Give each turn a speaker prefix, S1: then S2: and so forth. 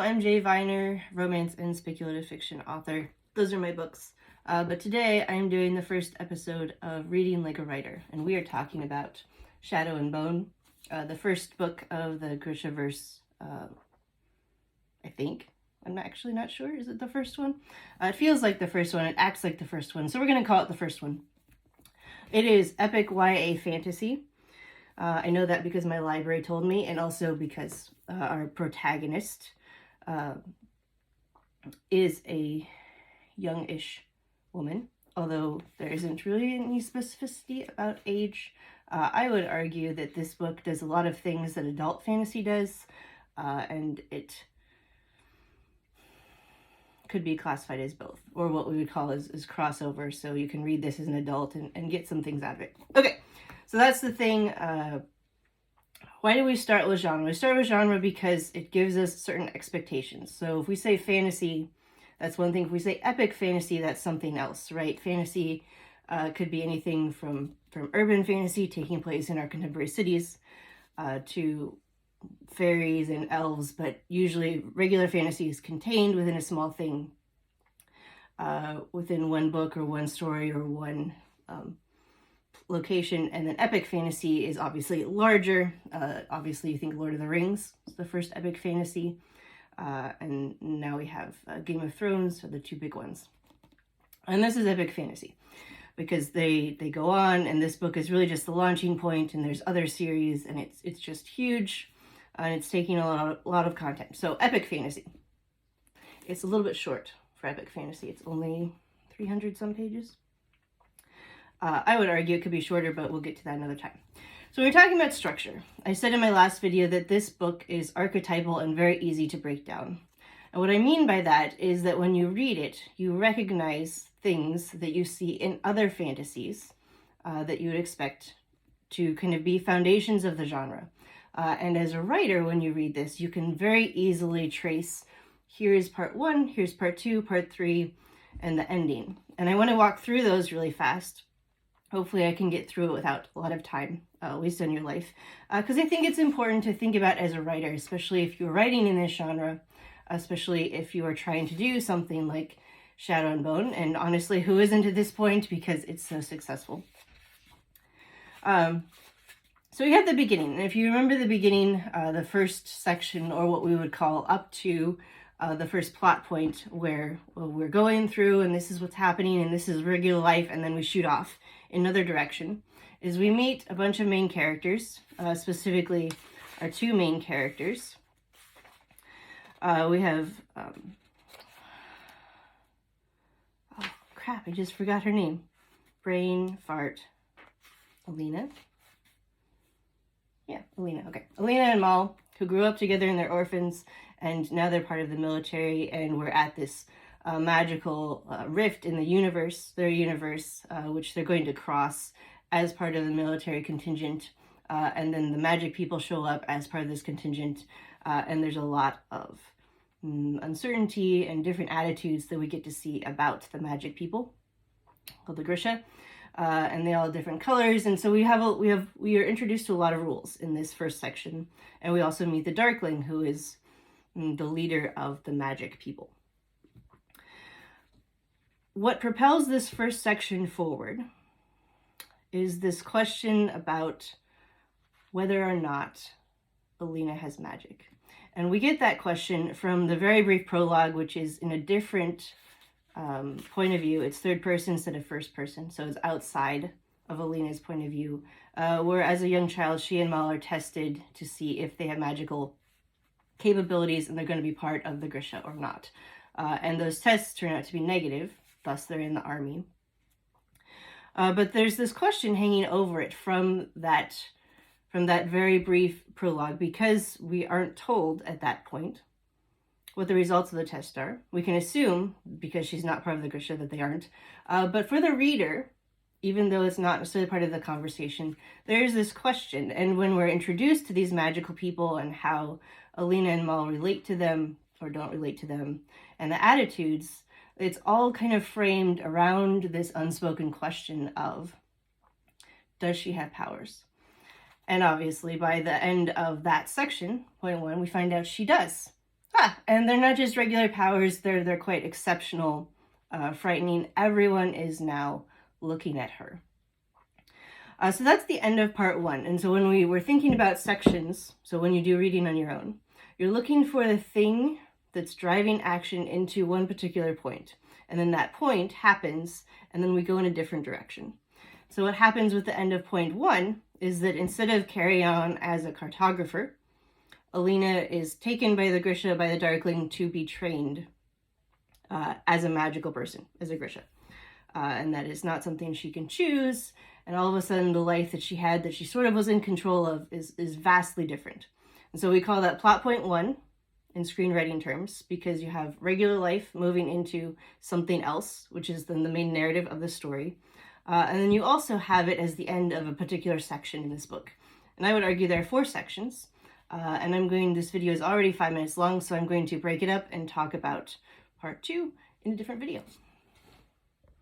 S1: I'm Jay Viner, romance and speculative fiction author. Those are my books. But today I'm doing the first episode of Reading Like a Writer, and we are talking about Shadow and Bone, the first book of the Grishaverse, I think. I'm actually not sure. Is it the first one? It feels like the first one. It acts like the first one. So we're going to call it the first one. It is epic YA fantasy. I know that because my library told me, and also because our protagonist is a youngish woman, although there isn't really any specificity about age. I would argue that this book does a lot of things that adult fantasy does, and it could be classified as both, or what we would call as crossover, so you can read this as an adult and get some things out of it. Okay, so that's the thing. Why do we start with genre? We start with genre because it gives us certain expectations. So if we say fantasy, that's one thing. If we say epic fantasy, that's something else, right? Fantasy could be anything from urban fantasy taking place in our contemporary cities to fairies and elves, but usually regular fantasy is contained within a small thing, within one book or one story or one location. And then epic fantasy is obviously larger. Obviously you think Lord of the Rings is the first epic fantasy, and now we have Game of Thrones are the two big ones, and this is epic fantasy because they go on, and this book is really just the launching point, and there's other series, and it's just huge, and it's taking a lot of content. So epic fantasy, it's a little bit short for epic fantasy. It's only 300 some pages. I would argue it could be shorter, but we'll get to that another time. So we're talking about structure. I said in my last video that this book is archetypal and very easy to break down. And what I mean by that is that when you read it, you recognize things that you see in other fantasies that you would expect to kind of be foundations of the genre. And as a writer, when you read this, you can very easily trace, here's part 1, here's part 2, part 3, and the ending. And I want to walk through those really fast. Hopefully I can get through it without a lot of time wasted on your life. Because I think it's important to think about as a writer, especially if you're writing in this genre, especially if you are trying to do something like Shadow and Bone. And honestly, who isn't at this point because it's so successful? So we have the beginning. And if you remember the beginning, the first section, or what we would call up to the first plot point where we're going through and this is what's happening and this is regular life, and then we shoot off in another direction, is we meet a bunch of main characters, specifically our two main characters. We have, oh crap, I just forgot her name. Brain fart. Alina? Yeah, Alina, okay. Alina and Mal, who grew up together and they're orphans, and now they're part of the military, and we're at this magical rift in the universe, their universe, which they're going to cross as part of the military contingent, and then the magic people show up as part of this contingent, and there's a lot of uncertainty and different attitudes that we get to see about the magic people called the Grisha, and they all have different colors, and so we are introduced to a lot of rules in this first section, and we also meet the Darkling, who is the leader of the magic people. What propels this first section forward is this question about whether or not Alina has magic. And we get that question from the very brief prologue, which is in a different point of view. It's third person instead of first person, so it's outside of Alina's point of view, where as a young child, she and Mal are tested to see if they have magical capabilities and they're going to be part of the Grisha or not. And those tests turn out to be negative, thus they're in the army. But there's this question hanging over it from that very brief prologue, because we aren't told at that point what the results of the test are. We can assume, because she's not part of the Grisha, that they aren't. But for the reader, even though it's not necessarily part of the conversation, there's this question. And when we're introduced to these magical people and how Alina and Mal relate to them or don't relate to them, and the attitudes, it's all kind of framed around this unspoken question of, does she have powers? And obviously by the end of that section, point 1, we find out she does. And they're not just regular powers, they're quite exceptional, frightening. Everyone is now looking at her. So that's the end of part 1. And so when we were thinking about sections, so when you do reading on your own, you're looking for the thing that's driving action into one particular point. And then that point happens, and then we go in a different direction. So what happens with the end of point 1 is that instead of carry on as a cartographer, Alina is taken by the Grisha, by the Darkling, to be trained as a magical person, as a Grisha. And that is not something she can choose. And all of a sudden, the life that she had, that she sort of was in control of, is vastly different. And so we call that plot point 1 in screenwriting terms, because you have regular life moving into something else, which is then the main narrative of the story. And then you also have it as the end of a particular section in this book. And I would argue there are 4 sections. And this video is already 5 minutes long, so I'm going to break it up and talk about part 2 in a different video.